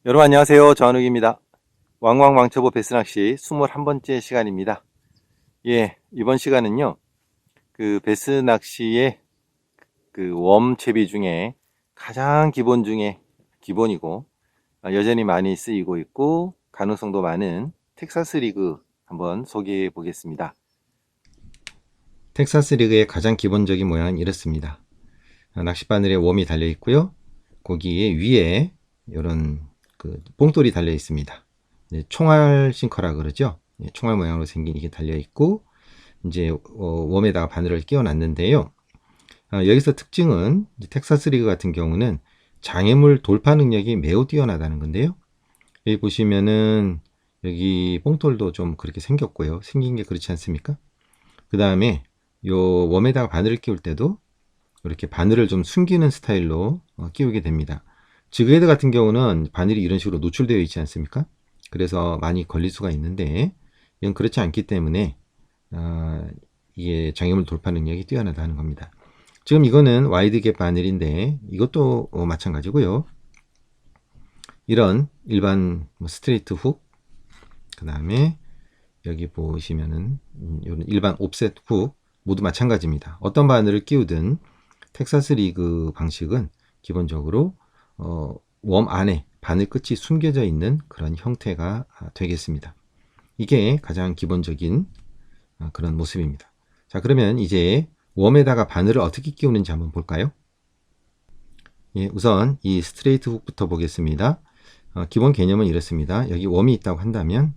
여러분 안녕하세요. 전욱입니다. 왕왕왕초보 베스낚시 21번째 시간입니다. 이번 시간은요. 베스낚시의 웜채비 중에 가장 기본 중에 기본이고 여전히 많이 쓰이고 있고 가능성도 많은 텍사스 리그 한번 소개해 보겠습니다. 텍사스 리그의 가장 기본적인 모양은 이렇습니다. 낚싯바늘에 웜이 달려 있고요. 거기에 위에 이런 봉돌이 달려 있습니다. 총알 싱커라 그러죠. 총알 모양으로 생긴 이게 달려 있고 이제 웜에다가 바늘을 끼워 놨는데요. 여기서 특징은 텍사스 리그 같은 경우는 장애물 돌파 능력이 매우 뛰어나다는 건데요. 여기 보시면은 여기 봉돌도 좀 그렇게 생겼고요. 생긴 게 그렇지 않습니까? 그 다음에 요 웜에다가 바늘을 끼울 때도 이렇게 바늘을 좀 숨기는 스타일로 끼우게 됩니다. 지그헤드 같은 경우는 바늘이 이런 식으로 노출되어 있지 않습니까? 그래서 많이 걸릴 수가 있는데 이건 그렇지 않기 때문에 이게 장애물 돌파 능력이 뛰어나다는 겁니다. 지금 이거는 와이드 갭 바늘인데 이것도 마찬가지고요. 이런 일반 스트레이트 훅, 그 다음에 여기 보시면은 일반 옵셋 훅 모두 마찬가지입니다. 어떤 바늘을 끼우든 텍사스 리그 방식은 기본적으로 웜 안에 바늘 끝이 숨겨져 있는 그런 형태가 되겠습니다. 이게 가장 기본적인 그런 모습입니다. 자, 그러면 이제 웜에다가 바늘을 어떻게 끼우는지 한번 볼까요? 우선 이 스트레이트 훅부터 보겠습니다. 기본 개념은 이렇습니다. 여기 웜이 있다고 한다면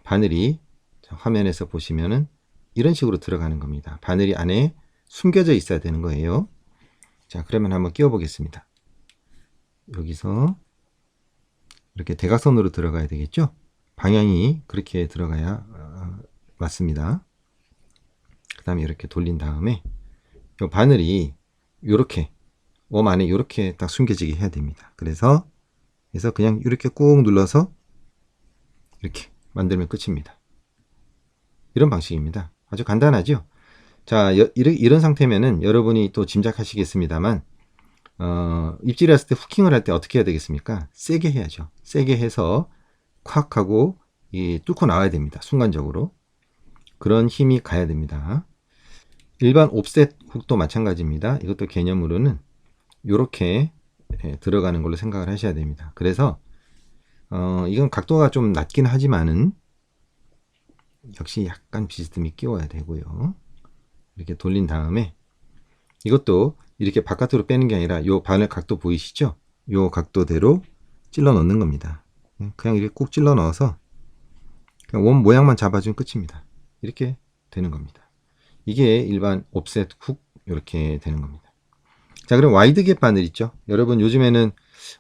바늘이 화면에서 보시면은 이런 식으로 들어가는 겁니다. 바늘이 안에 숨겨져 있어야 되는 거예요. 자, 그러면 한번 끼워 보겠습니다. 여기서 이렇게 대각선으로 들어가야 되겠죠? 방향이 그렇게 들어가야 맞습니다. 그 다음에 이렇게 돌린 다음에 이 바늘이 이렇게 웜 안에 이렇게 딱 숨겨지게 해야 됩니다. 그래서 그냥 이렇게 꾹 눌러서 이렇게 만들면 끝입니다. 이런 방식입니다. 아주 간단하죠? 자, 이런 상태면은 여러분이 또 짐작하시겠습니다만 입질을 했을 때 후킹을 할 때 어떻게 해야 되겠습니까? 세게 해야죠. 세게 해서 콱 하고 뚫고 나와야 됩니다. 순간적으로. 그런 힘이 가야 됩니다. 일반 옵셋 훅도 마찬가지입니다. 이것도 개념으로는 이렇게 들어가는 걸로 생각을 하셔야 됩니다. 그래서 이건 각도가 좀 낮긴 하지만은 역시 약간 비스듬히 끼워야 되고요. 이렇게 돌린 다음에 이것도 이렇게 바깥으로 빼는 게 아니라 요 바늘 각도 보이시죠? 요 각도대로 찔러 넣는 겁니다. 그냥 이렇게 꾹 찔러 넣어서 그냥 원 모양만 잡아주면 끝입니다. 이렇게 되는 겁니다. 이게 일반 옵셋 훅 이렇게 되는 겁니다. 자, 그럼 와이드 갭 바늘 있죠? 여러분 요즘에는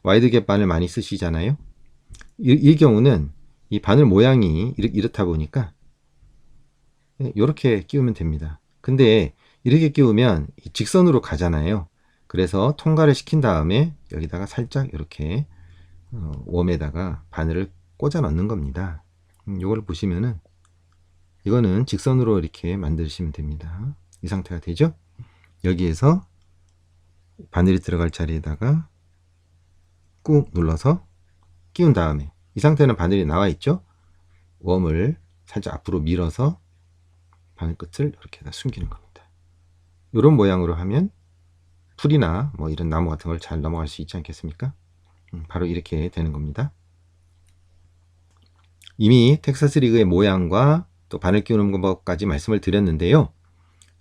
와이드 갭 바늘 많이 쓰시잖아요. 이 경우는 이 바늘 모양이 이렇다 보니까 이렇게 끼우면 됩니다. 근데 이렇게 끼우면 직선으로 가잖아요. 그래서 통과를 시킨 다음에 여기다가 살짝 이렇게 웜에다가 바늘을 꽂아 넣는 겁니다. 이걸 보시면은 이거는 직선으로 이렇게 만드시면 됩니다. 이 상태가 되죠? 여기에서 바늘이 들어갈 자리에다가 꾹 눌러서 끼운 다음에 이 상태는 바늘이 나와 있죠? 웜을 살짝 앞으로 밀어서 바늘 끝을 이렇게 숨기는 겁니다. 이런 모양으로 하면 풀이나 뭐 이런 나무 같은 걸 잘 넘어갈 수 있지 않겠습니까? 바로 이렇게 되는 겁니다. 이미 텍사스 리그의 모양과 또 바늘 끼우는 방법까지 말씀을 드렸는데요.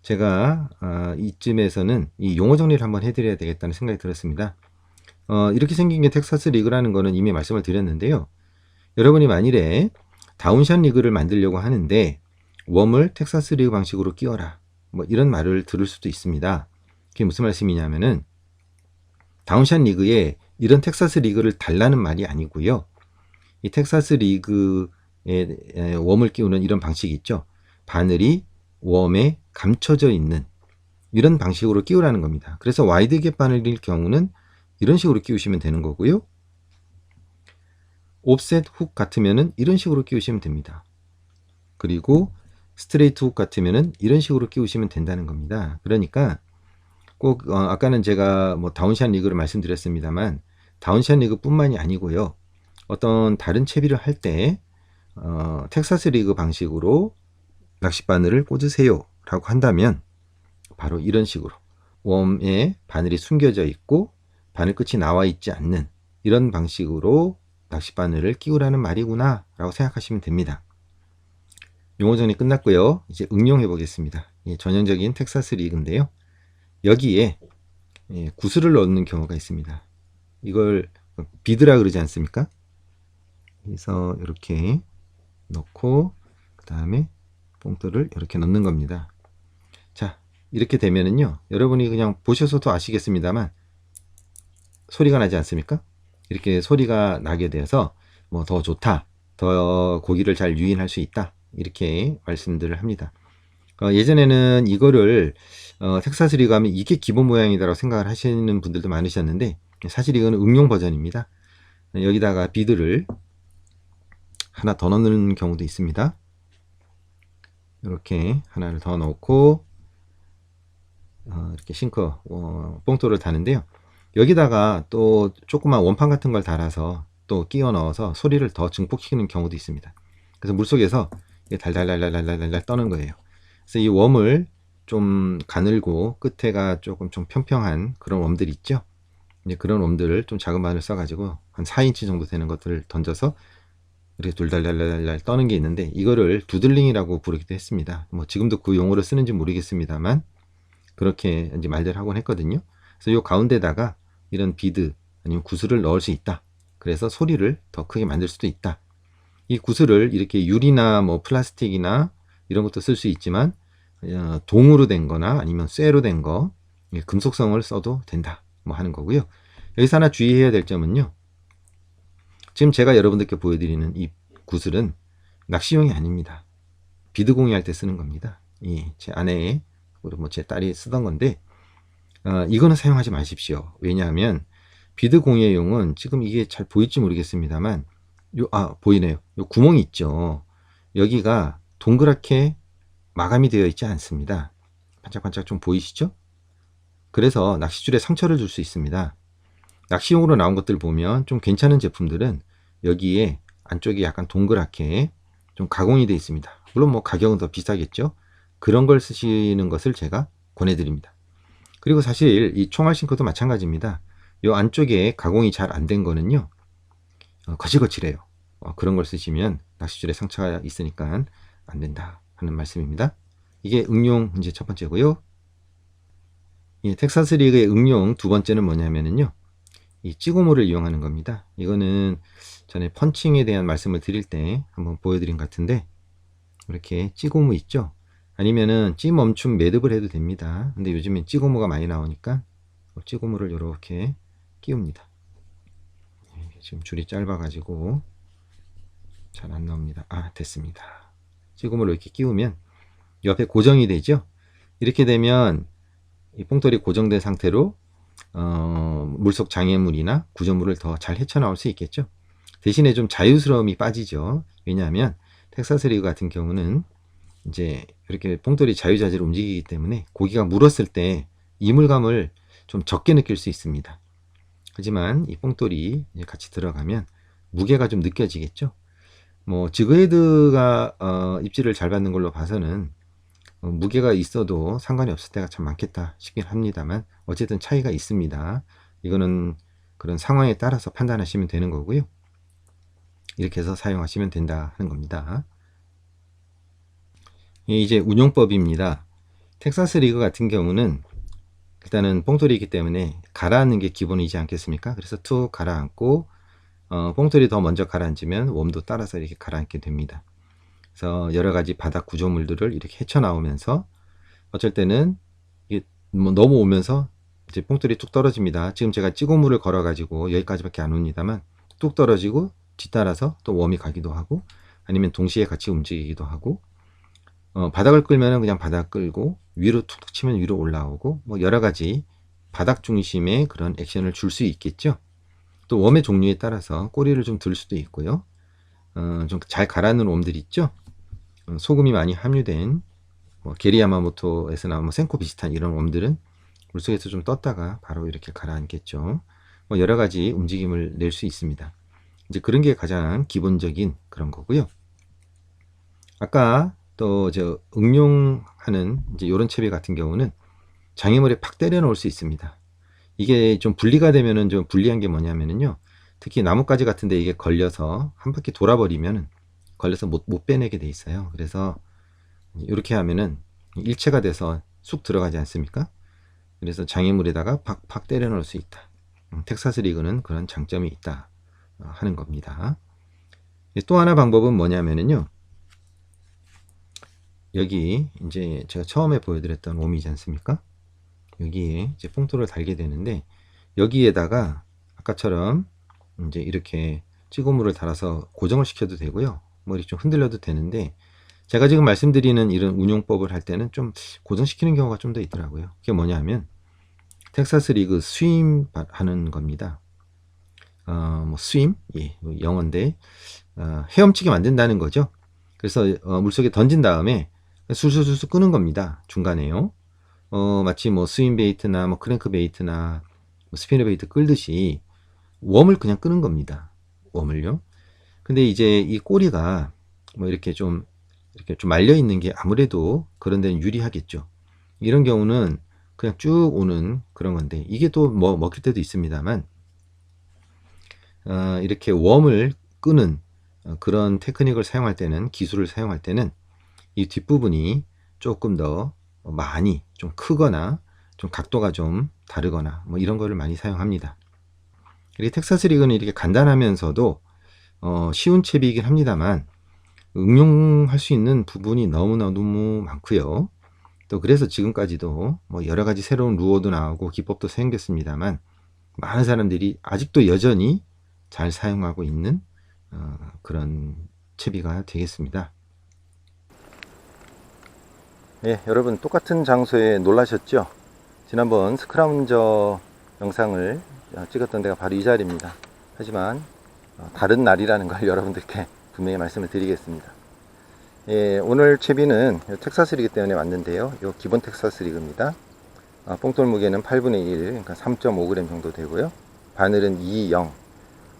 제가 이쯤에서는 이 용어 정리를 한번 해드려야 되겠다는 생각이 들었습니다. 이렇게 생긴 게 텍사스 리그라는 거는 이미 말씀을 드렸는데요. 여러분이 만일에 다운샷 리그를 만들려고 하는데 웜을 텍사스 리그 방식으로 끼워라, 뭐 이런 말을 들을 수도 있습니다. 그게 무슨 말씀이냐면은 다운샷 리그에 이런 텍사스 리그를 달라는 말이 아니고요. 이 텍사스 리그에 웜을 끼우는 이런 방식이 있죠. 바늘이 웜에 감춰져 있는 이런 방식으로 끼우라는 겁니다. 그래서 와이드 갭 바늘일 경우는 이런 식으로 끼우시면 되는 거고요. 옵셋 훅 같으면은 이런 식으로 끼우시면 됩니다. 그리고 스트레이트 훅 같으면은 이런 식으로 끼우시면 된다는 겁니다. 그러니까 꼭 아까는 제가 뭐 다운샷 리그를 말씀드렸습니다만 다운샷 리그 뿐만이 아니고요. 어떤 다른 채비를 할 때 텍사스 리그 방식으로 낚싯바늘을 꽂으세요 라고 한다면 바로 이런 식으로 웜에 바늘이 숨겨져 있고 바늘 끝이 나와 있지 않는 이런 방식으로 낚싯바늘을 끼우라는 말이구나 라고 생각하시면 됩니다. 용어 정리 끝났고요. 이제 응용해 보겠습니다. 전형적인 텍사스 리그인데요. 여기에 구슬을 넣는 경우가 있습니다. 이걸 비드라 그러지 않습니까? 그래서 이렇게 넣고 그 다음에 봉돌을 이렇게 넣는 겁니다. 자, 이렇게 되면은요, 여러분이 그냥 보셔서도 아시겠습니다만 소리가 나지 않습니까? 이렇게 소리가 나게 돼서 뭐 더 좋다, 더 고기를 잘 유인할 수 있다, 이렇게 말씀들을 합니다. 예전에는 이거를 텍사스 리그 하면 이게 기본 모양이다라고 생각을 하시는 분들도 많으셨는데 사실 이거는 응용 버전입니다. 여기다가 비드를 하나 더 넣는 경우도 있습니다. 이렇게 하나를 더 넣고 이렇게 싱커 봉돌을 다는데요. 여기다가 또 조그만 원판 같은 걸 달아서 또 끼워 넣어서 소리를 더 증폭시키는 경우도 있습니다. 그래서 물속에서 달달달달달달 떠는 거예요. 그래서 이 웜을 좀 가늘고 끝에가 조금 좀 평평한 그런 웜들 있죠. 이제 그런 웜들을 좀 작은 바늘 써가지고 한 4인치 정도 되는 것들을 던져서 이렇게 둘달달달달 떠는 게 있는데 이거를 두들링이라고 부르기도 했습니다. 뭐 지금도 그 용어를 쓰는지 모르겠습니다만 그렇게 이제 말들 하곤 했거든요. 그래서 이 가운데다가 이런 비드 아니면 구슬을 넣을 수 있다. 그래서 소리를 더 크게 만들 수도 있다. 이 구슬을 이렇게 유리나 뭐 플라스틱이나 이런 것도 쓸 수 있지만 동으로 된 거나 아니면 쇠로 된 거, 금속성을 써도 된다 뭐 하는 거고요. 여기서 하나 주의해야 될 점은요, 지금 제가 여러분들께 보여드리는 이 구슬은 낚시용이 아닙니다. 비드공이 할 때 쓰는 겁니다. 제 아내의 그리고 뭐 제 딸이 쓰던 건데 이거는 사용하지 마십시오. 왜냐하면 비드공의 용은 지금 이게 잘 보일지 모르겠습니다만 보이네요. 요 구멍이 있죠. 여기가 동그랗게 마감이 되어 있지 않습니다. 반짝반짝 좀 보이시죠? 그래서 낚싯줄에 상처를 줄 수 있습니다. 낚시용으로 나온 것들 보면 좀 괜찮은 제품들은 여기에 안쪽이 약간 동그랗게 좀 가공이 되어 있습니다. 물론 뭐 가격은 더 비싸겠죠. 그런 걸 쓰시는 것을 제가 권해드립니다. 그리고 사실 이 총알 싱크도 마찬가지입니다. 이 안쪽에 가공이 잘 안 된 거는요, 거칠거칠해요. 그런 걸 쓰시면 낚싯줄에 상처가 있으니까 안 된다 하는 말씀입니다. 이게 응용 이제 첫 번째고요. 텍사스 리그의 응용 두 번째는 뭐냐면요, 이 찌고무를 이용하는 겁니다. 이거는 전에 펀칭에 대한 말씀을 드릴 때 한번 보여드린 것 같은데 이렇게 찌고무 있죠. 아니면은 찌 멈춤 매듭을 해도 됩니다. 근데 요즘엔 찌고무가 많이 나오니까 찌고무를 이렇게 끼웁니다. 지금 줄이 짧아 가지고 잘 안 나옵니다. 됐습니다. 찌고무를 이렇게 끼우면 옆에 고정이 되죠. 이렇게 되면 이 뽕돌이 고정된 상태로 물속 장애물이나 구조물을 더 잘 헤쳐나올 수 있겠죠. 대신에 좀 자유스러움이 빠지죠. 왜냐하면 텍사스 리그 같은 경우는 이제 이렇게 뽕돌이 자유자재로 움직이기 때문에 고기가 물었을 때 이물감을 좀 적게 느낄 수 있습니다. 하지만 이 뽕돌이 같이 들어가면 무게가 좀 느껴지겠죠. 뭐 지그헤드가 입질을 잘 받는 걸로 봐서는 무게가 있어도 상관이 없을 때가 참 많겠다 싶긴 합니다만 어쨌든 차이가 있습니다. 이거는 그런 상황에 따라서 판단하시면 되는 거고요. 이렇게 해서 사용하시면 된다 하는 겁니다. 이제 운용법입니다. 텍사스 리그 같은 경우는 일단은 뽕돌이기 때문에 가라앉는 게 기본이지 않겠습니까? 그래서 툭 가라앉고 뽕돌이 더 먼저 가라앉으면 웜도 따라서 이렇게 가라앉게 됩니다. 그래서 여러 가지 바닥 구조물들을 이렇게 헤쳐나오면서 어쩔 때는 이게 뭐 넘어오면서 이제 뽕돌이 뚝 떨어집니다. 지금 제가 찌고물을 걸어 가지고 여기까지밖에 안 옵니다만 뚝 떨어지고 뒤따라서 또 웜이 가기도 하고 아니면 동시에 같이 움직이기도 하고 바닥을 끌면은 그냥 바닥 끌고 위로 툭툭 치면 위로 올라오고 뭐 여러 가지 바닥 중심의 그런 액션을 줄 수 있겠죠. 또 웜의 종류에 따라서 꼬리를 좀 들 수도 있고요. 좀 잘 가라앉는 웜들 있죠. 소금이 많이 함유된 뭐 게리 야마모토에서 나온 뭐 생코 비슷한 이런 웜들은 물속에서 좀 떴다가 바로 이렇게 가라앉겠죠. 뭐 여러 가지 움직임을 낼 수 있습니다. 이제 그런 게 가장 기본적인 그런 거고요. 아까 또 저 응용하는 이제 요런 채비 같은 경우는 장애물에 팍 때려 놓을 수 있습니다. 이게 좀 분리가 되면은 좀 불리한 게 뭐냐면은요. 특히 나뭇가지 같은데 이게 걸려서 한 바퀴 돌아버리면 걸려서 못 빼내게 돼 있어요. 그래서 이렇게 하면은 일체가 돼서 쑥 들어가지 않습니까? 그래서 장애물에다가 팍팍 때려 넣을 수 있다. 텍사스 리그는 그런 장점이 있다 하는 겁니다. 또 하나 방법은 뭐냐면은요. 여기 이제 제가 처음에 보여드렸던 웜이지 않습니까? 여기에 이제 뽕돌을 달게 되는데 여기에다가 아까처럼 이제 이렇게 찌고물을 달아서 고정을 시켜도 되고요. 뭐 이렇게 좀 흔들려도 되는데 제가 지금 말씀드리는 이런 운용법을 할 때는 좀 고정시키는 경우가 좀 더 있더라고요. 그게 뭐냐 하면 텍사스 리그 스윙 하는 겁니다. 뭐 스윙, 예, 영어인데 헤엄치게 만든다는 거죠. 그래서 물속에 던진 다음에 술술술 끄는 겁니다. 중간에요. 마치 뭐 스윙 베이트나 뭐 크랭크 베이트나 뭐 스피너 베이트 끌듯이 웜을 그냥 끄는 겁니다. 웜을요. 근데 이제 이 꼬리가 뭐 이렇게 좀 말려 있는 게 아무래도 그런 데는 유리하겠죠. 이런 경우는 그냥 쭉 오는 그런 건데 이게 또 뭐 먹힐 때도 있습니다만 이렇게 웜을 끄는 그런 테크닉을 사용할 때는 기술을 사용할 때는 이 뒷부분이 조금 더 많이 좀 크거나 좀 각도가 좀 다르거나 뭐 이런 거를 많이 사용합니다. 이렇게 텍사스 리그는 이렇게 간단하면서도 쉬운 채비이긴 합니다만 응용할 수 있는 부분이 너무 많고요. 또 그래서 지금까지도 뭐 여러 가지 새로운 루어도 나오고 기법도 생겼습니다만 많은 사람들이 아직도 여전히 잘 사용하고 있는 그런 채비가 되겠습니다. 네, 여러분 똑같은 장소에 놀라셨죠? 지난번 스크라운저 영상을 찍었던 데가 바로 이 자리입니다. 하지만 다른 날이라는 걸 여러분들께 분명히 말씀을 드리겠습니다. 예, 오늘 채비는 텍사스 리그 때문에 왔는데요. 이 기본 텍사스 리그입니다. 뽕돌 무게는 8분의 1, 그러니까 3.5g 정도 되고요. 바늘은 2.0,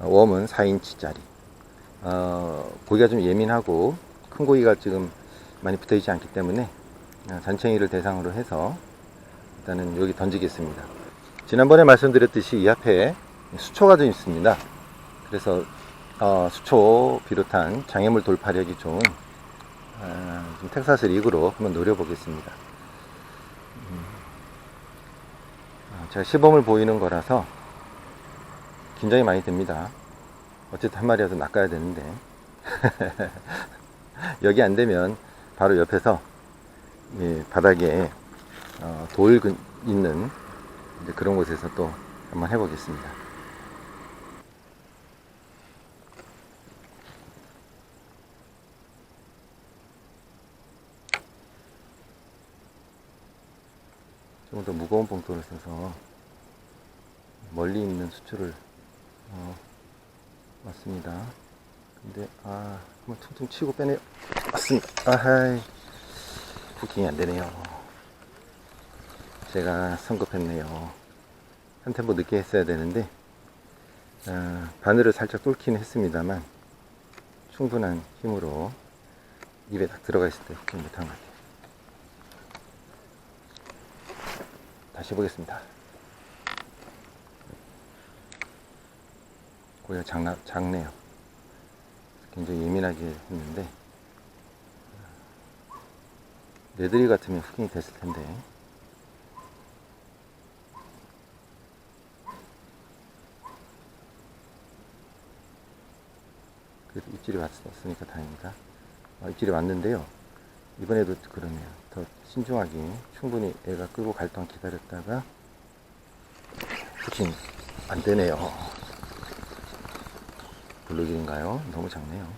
웜은 4인치짜리. 고기가 좀 예민하고 큰 고기가 지금 많이 붙어 있지 않기 때문에 잔챙이를 대상으로 해서 일단은 여기 던지겠습니다. 지난번에 말씀드렸듯이 이 앞에 수초가 좀 있습니다. 그래서 수초 비롯한 장애물 돌파력이 좋은 텍사스 리그로 한번 노려보겠습니다. 제가 시범을 보이는 거라서 긴장이 많이 됩니다. 어쨌든 한 마리라도 낚아야 되는데 여기 안 되면 바로 옆에서 바닥에 돌 있는 그런 곳에서 또 한번 해보겠습니다. 좀 더 무거운 봉돌을 써서 멀리 있는 수초를 왔습니다. 근데 한번 퉁퉁 치고 빼내 왔습니다. 아하이, 부킹이 안 되네요. 제가 성급했네요. 한 템포 늦게 했어야 되는데 바늘을 살짝 뚫긴 했습니다만 충분한 힘으로 입에 딱 들어가 있을 때 좀 못한 것 같아요. 다시 해보겠습니다. 고기가 작네요. 굉장히 예민하게 했는데 레드리 같으면 후킹이 됐을 텐데 그래도 입질이 왔으니까 다행이다. 입질이 왔는데요. 이번에도 그러네요. 더 신중하게 충분히 애가 끄고 갈 동안 기다렸다가 후킹 안 되네요. 블루길인가요? 너무 작네요.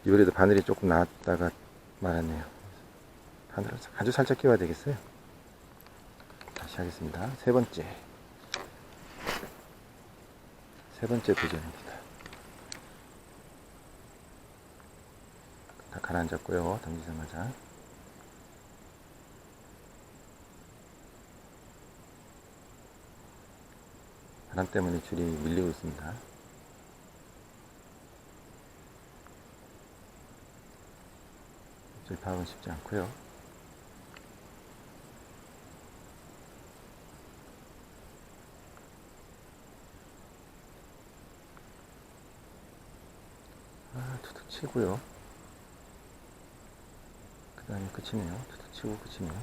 이번에도 바늘이 조금 나왔다가 말았네요. 바늘을 아주 살짝 끼워야 되겠어요. 다시 하겠습니다. 세 번째 도전입니다. 다 가라앉았고요. 던지자마자 바람 때문에 줄이 밀리고 있습니다. 입질 파악은 쉽지 않고요. 툭툭 치고요. 그 다음에 끝이네요. 툭툭 치고 끝이네요.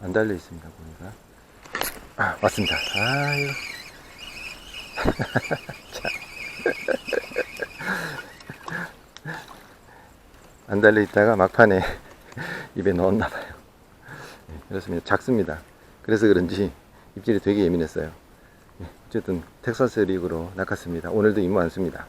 안 달려 있습니다. 고기가. 왔습니다. 아유. 안 달려 있다가 막판에 입에 넣었나봐요. 네, 그렇습니다. 작습니다. 그래서 그런지 입질이 되게 예민했어요. 네, 어쨌든 텍사스 리그로 낚았습니다. 오늘도 임무 안 씁니다.